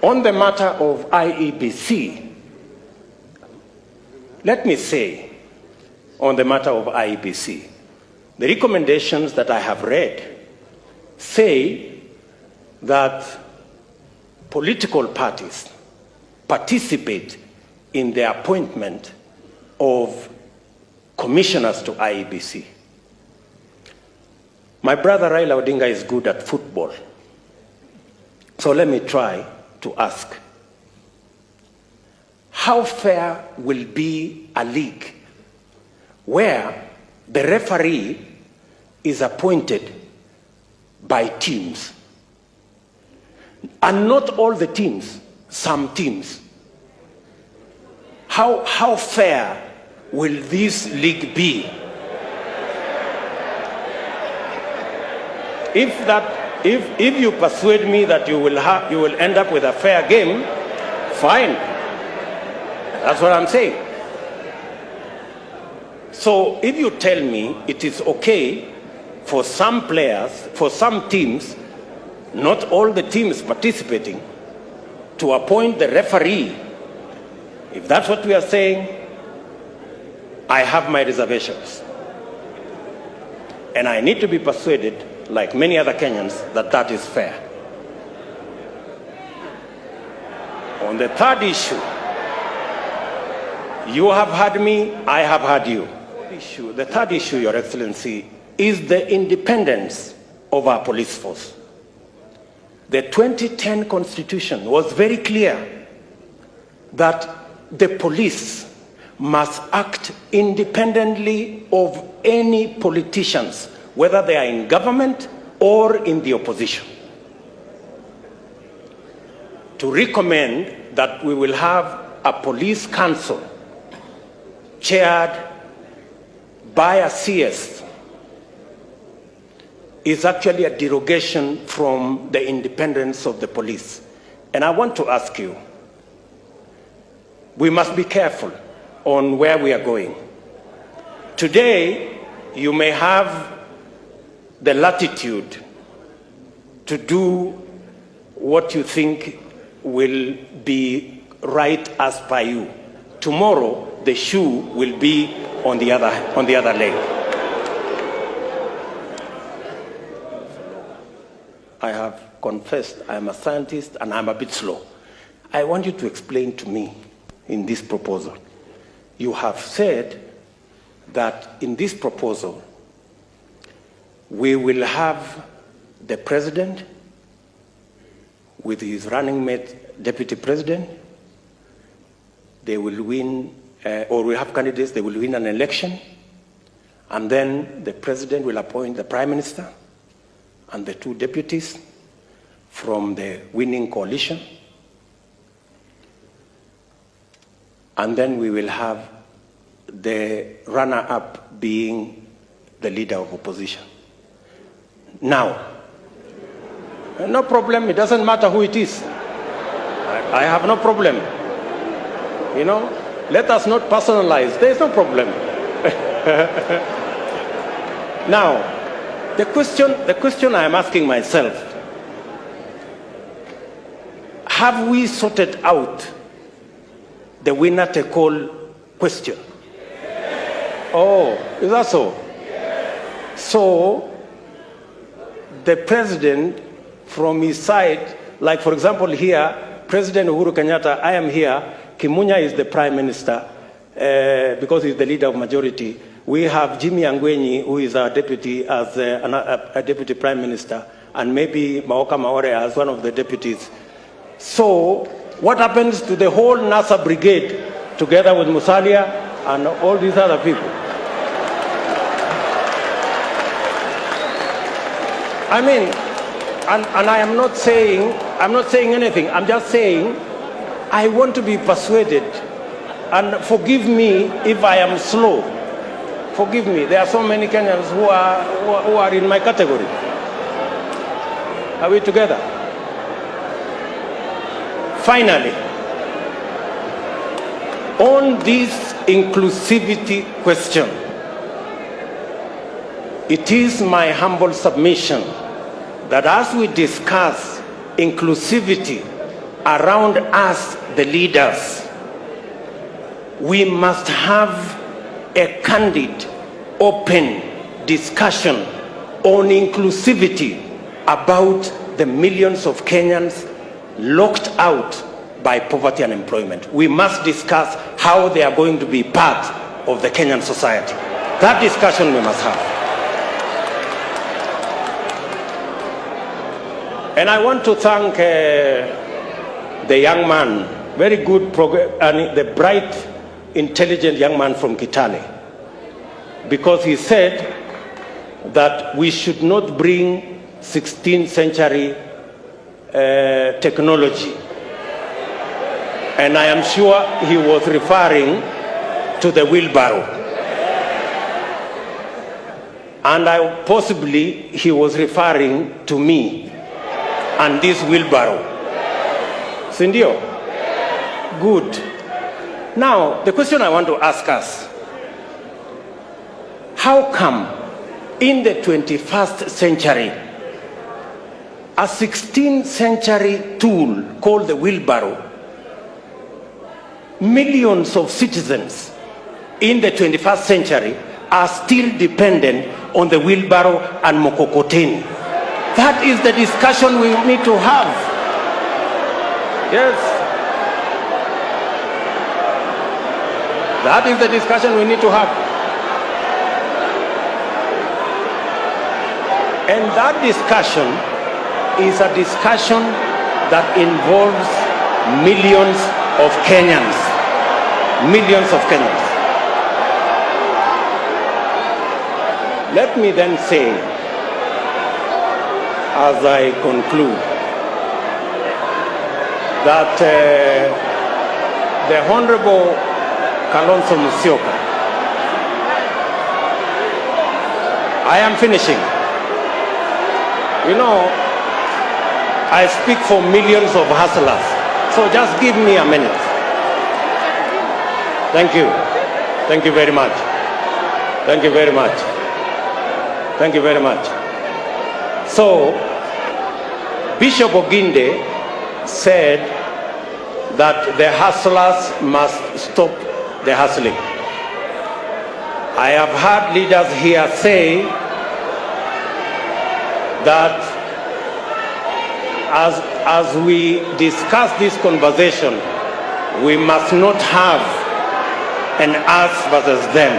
On the matter of IEBC, let me say, on the matter of IEBC, the recommendations that I have read say that political parties participate in the appointment of commissioners to IEBC. My brother Raila Odinga is good at football. So let me try to ask, how fair will be a league where the referee is appointed by teams? And not all the teams, some teams. How fair will this league be? If you persuade me that you will end up with a fair game, fine. That's what I'm saying. So if you tell me it is okay for some players, for some teams, not all the teams participating, to appoint the referee, if that's what we are saying, I have my reservations. And I need to be persuaded, like many other Kenyans, that that is fair. On the third issue, you have had me, I have had you. The third issue, Your Excellency, is the independence of our police force. The 2010 Constitution was very clear that the police must act independently of any politicians, whether they are in government or in the opposition. To recommend that we will have a police council chaired by a CS is actually a derogation from the independence of the police. And I want to ask you, we must be careful on where we are going. Today, you may have the latitude to do what you think will be right as per you. Tomorrow, the shoe will be on the other leg. I have confessed I'm a scientist and I'm a bit slow. I want you to explain to me in this proposal. You have said that in this proposal, we will have the president with his running mate, deputy president. They will win, or we have candidates, they will win an election, and then the president will appoint the prime minister and the two deputies from the winning coalition. And then we will have the runner-up being the leader of opposition. Now, no problem, it doesn't matter who it is. I have no problem. You know, let us not personalize, there is no problem. Now, the question I am asking myself, have we sorted out the winner take all question? Oh, is that so? So, the president from his side, like for example here, President Uhuru Kenyatta, I am here, Kimunya is the prime minister because he's the leader of majority. We have Jimmy Angwenyi, who is our deputy, as a deputy prime minister, and maybe Maoka Maore as one of the deputies. So, what happens to the whole NASA brigade, together with Musalia and all these other people? I mean, and I am not saying anything. I'm just saying, I want to be persuaded, and forgive me if I am slow. Forgive me, there are so many Kenyans who are in my category. Are we together? Finally, on this inclusivity question, it is my humble submission that as we discuss inclusivity around us, the leaders, we must have a candid, open discussion on inclusivity about the millions of Kenyans locked out by poverty and unemployment. We must discuss how they are going to be part of the Kenyan society. That discussion we must have. And I want to thank the young man, very good, and the bright, intelligent young man from Kitale, because he said that we should not bring 16th century technology. And I am sure he was referring to the wheelbarrow. And possibly he was referring to me and this wheelbarrow. Sindio? Good. Now, the question I want to ask us, how come in the 21st century, a 16th century tool called the wheelbarrow, millions of citizens in the 21st century are still dependent on the wheelbarrow and mokokoteni? That is the discussion we need to have. Yes. That is the discussion we need to have. And that discussion is a discussion that involves millions of Kenyans. Millions of Kenyans. Let me then say, as I conclude, that the Honorable Kalonzo Musyoka, I am finishing. You know, I speak for millions of hustlers, so just give me a minute. Thank you. Thank you very much. Thank you very much. Thank you very much. So, Bishop Oginde said that the hustlers must stop the hustling. I have heard leaders here say that as we discuss this conversation, we must not have an us versus them.